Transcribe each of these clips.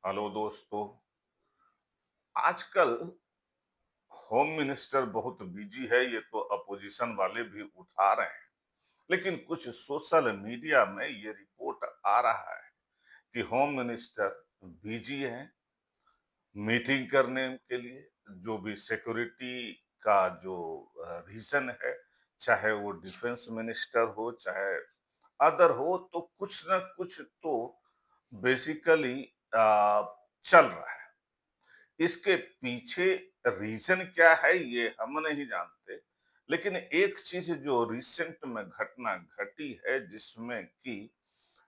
Hello दोस्तों। आजकल home minister बहुत बिजी है, ये तो अपोजिशन वाले भी उठा रहे हैं। लेकिन कुछ सोशल मीडिया में ये रिपोर्ट आ रहा है कि होम मिनिस्टर बिजी हैं मीटिंग करने के लिए। जो भी सिक्योरिटी का जो रीजन है, चाहे वो डिफेंस मिनिस्टर हो चाहे अदर हो, तो कुछ ना कुछ तो बेसिकली चल रहा है। इसके पीछे रीजन क्या है ये हम नहीं जानते। लेकिन एक चीज जो रिसेंट में घटना घटी है, जिसमें कि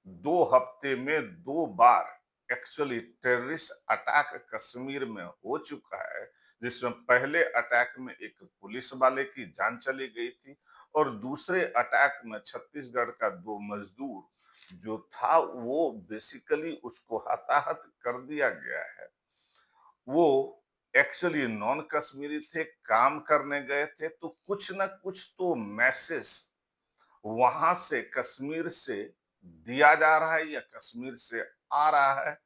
2 हफ्ते में 2 बार एक्चुअली टेररिस्ट अटैक कश्मीर में हो चुका है। जिसमें पहले अटैक में एक पुलिस वाले की जान चली गई थी, और दूसरे अटैक में छत्तीसगढ़ का 2 मजदूर जो था वो बेसिकली उसको हताहत कर दिया गया है। वो एक्चुअली नॉन कश्मीरी थे, काम करने गए थे, तो कुछ ना कुछ तो मैसेज वहां से कश्मीर से दिया जा रहा है या कश्मीर से आ रहा है,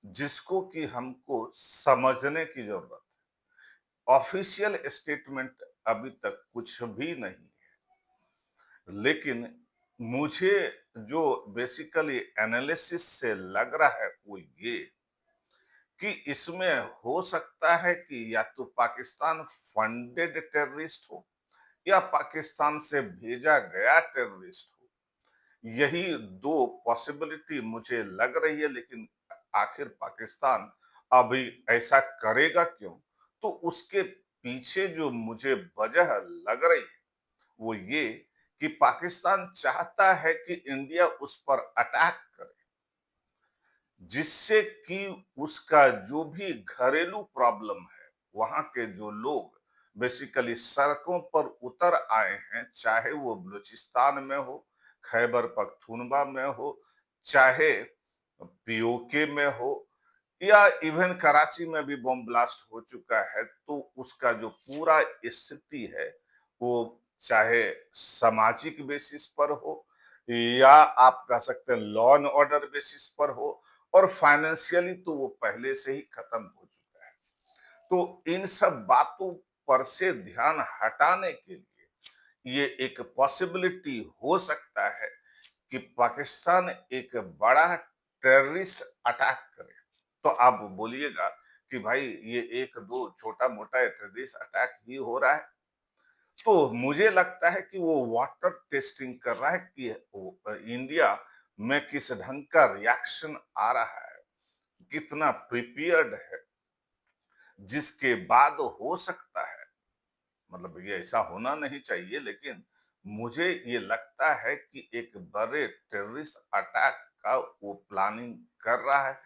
जिसको कि हमको समझने की जरूरत है। ऑफिशियल स्टेटमेंट अभी तक कुछ भी नहीं है। लेकिन मुझे जो बेसिकली एनालिसिस से लग रहा है वो ये कि इसमें हो सकता है कि या तो पाकिस्तान फंडेड टेररिस्ट हो या पाकिस्तान से भेजा गया टेररिस्ट हो। यही 2 पॉसिबिलिटी मुझे लग रही है। लेकिन आखिर पाकिस्तान अभी ऐसा करेगा क्यों? तो उसके पीछे जो मुझे वजह लग रही है वो ये कि पाकिस्तान चाहता है कि इंडिया उस पर अटैक करे, जिससे कि उसका जो भी घरेलू प्रॉब्लम है, वहां के जो लोग बेसिकली सड़कों पर उतर आए हैं, चाहे वो बलूचिस्तान में हो, खैबर पख्तूनवा में हो, चाहे पीओके में हो, या इवन कराची में भी बम ब्लास्ट हो चुका है, तो उसका जो पूरा स्थिति है वो चाहे सामाजिक बेसिस पर हो या आप कह सकते हैं लॉ एंड ऑर्डर बेसिस पर हो, और फाइनेंशियली तो वो पहले से ही खत्म हो चुका है। तो इन सब बातों पर से ध्यान हटाने के लिए ये एक पॉसिबिलिटी हो सकता है कि पाकिस्तान एक बड़ा टेररिस्ट अटैक करे। तो आप बोलिएगा कि भाई ये एक दो छोटा मोटा टेररिस्ट अटैक ही हो रहा है। तो मुझे लगता है कि वो वाटर टेस्टिंग कर रहा है कि इंडिया में किस ढंग का रिएक्शन आ रहा है, कितना प्रिपेयर्ड है, जिसके बाद हो सकता है, मतलब ये ऐसा होना नहीं चाहिए, लेकिन मुझे ये लगता है कि एक बड़े टेररिस्ट अटैक का वो प्लानिंग कर रहा है,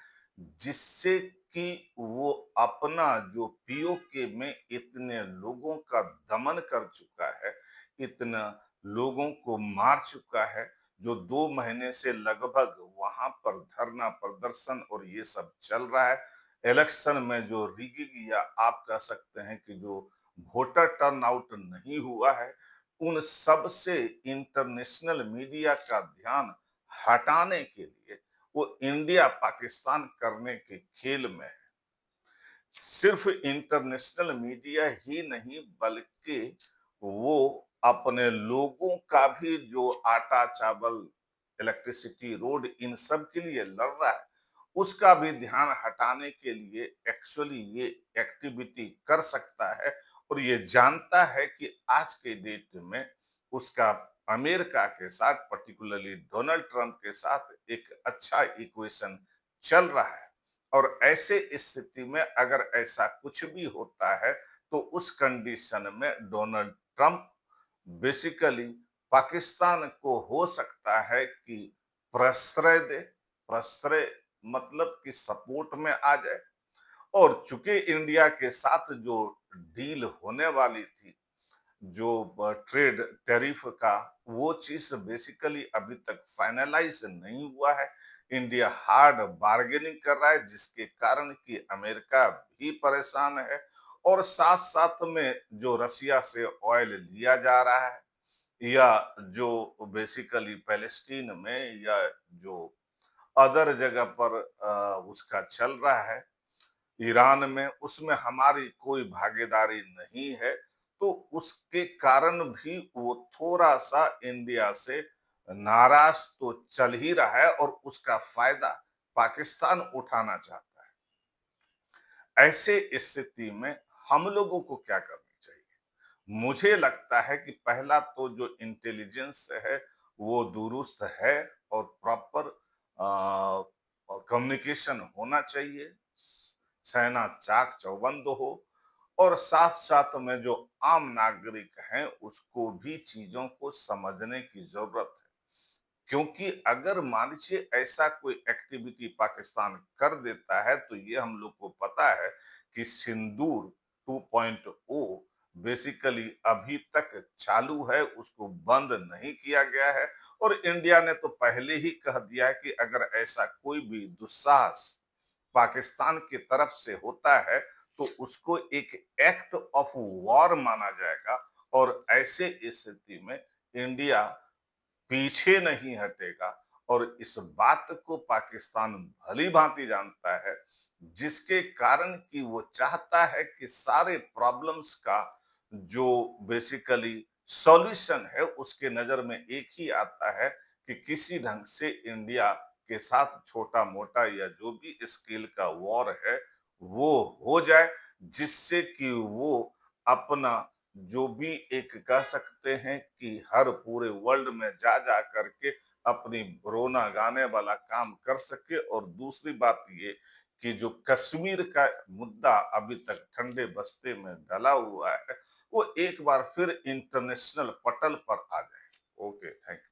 जिससे कि वो अपना जो पीओके में इतने लोगों का दमन कर चुका है, इतना लोगों को मार चुका है, जो 2 महीने से लगभग वहां पर धरना प्रदर्शन और ये सब चल रहा है। इलेक्शन में जो रिगिंग या आप कह सकते हैं कि जो वोटर टर्नआउट नहीं हुआ है, उन सब से इंटरनेशनल मीडिया का ध्यान हटाने के लिए वो इंडिया पाकिस्तान करने के खेल में है। सिर्फ इंटरनेशनल मीडिया ही नहीं, बल्कि वो अपने लोगों का भी जो आटा चावल इलेक्ट्रिसिटी रोड इन सब के लिए लड़ रहा है, उसका भी ध्यान हटाने के लिए एक्चुअली ये एक्टिविटी कर सकता है। और ये जानता है कि आज के डेट में उसका अमेरिका के साथ, पर्टिकुलरली डोनाल्ड ट्रंप के साथ एक अच्छा इक्वेशन चल रहा है। और ऐसे स्थिति में अगर ऐसा कुछ भी होता है, तो उस कंडीशन में डोनाल्ड ट्रंप बेसिकली पाकिस्तान को हो सकता है कि प्रश्रय दे। प्रश्रय मतलब कि सपोर्ट में आ जाए। और चूंकि इंडिया के साथ जो डील होने वाली थी, जो ट्रेड टैरिफ का, वो चीज बेसिकली अभी तक फाइनलाइज नहीं हुआ है। इंडिया हार्ड बार्गेनिंग कर रहा है, जिसके कारण कि अमेरिका भी परेशान है। और साथ साथ में जो रसिया से ऑयल लिया जा रहा है, या जो बेसिकली पैलेस्टीन में या जो अदर जगह पर उसका चल रहा है। ईरान में उसमें हमारी कोई भागीदारी नहीं है, तो उसके कारण भी वो थोड़ा-सा इंडिया से नाराज़ तो चल ही रहा है और उसका फ़ायदा पाकिस्तान उठाना चाहता है। ऐसे स्थिति में हम लोगों को क्या करना चाहिए? मुझे लगता है कि पहला तो जो इंटेलिजेंस है, वो दुरुस्त है और प्रॉपर कम्युनिकेशन होना चाहिए। सेना चाक चौबंद हो और साथ-साथ में जो आम नागरिक हैं, उसको भी चीज़ों को समझने की ज़रूरत है। क्योंकि अगर मान लीजिए ऐसा कोई एक्टिविटी पाकिस्तान कर देता है, तो ये हम लोग को पता है कि सिंदूर 2.0 बेसिकली अभी तक चालू है, उसको बंद नहीं किया गया है और इंडिया ने तो पहले ही कह दिया है कि अगर ऐसा कोई भी दुस्साहस पाकिस्तान की तरफ से होता है, तो उसको एक एक्ट ऑफ वॉर माना जाएगा और ऐसे स्थिति में इंडिया पीछे नहीं हटेगा और इस बात को पाकिस्तान भली-भांति जानता है, जिसके कारण कि वो चाहता है कि सारे प्रॉब्लम्स का जो बेसिकली सॉल्यूशन है, उसके नज़र में एक ही आता है कि किसी ढंग से इंडिया के साथ छोटा-मोटा या जो भी स्केल का वॉर है, वो हो जाए, जिससे कि वो अपना जो भी एक कह सकते हैं कि हर पूरे वर्ल्ड में जा करके अपनी रोना गाने वाला काम कर सके और दूसरी बात ये कि जो कश्मीर का मुद्दा अभी तक ठंडे बस्ते में डला हुआ है, वो एक बार फिर इंटरनेशनल पटल पर आ जाए। Okay, thank you.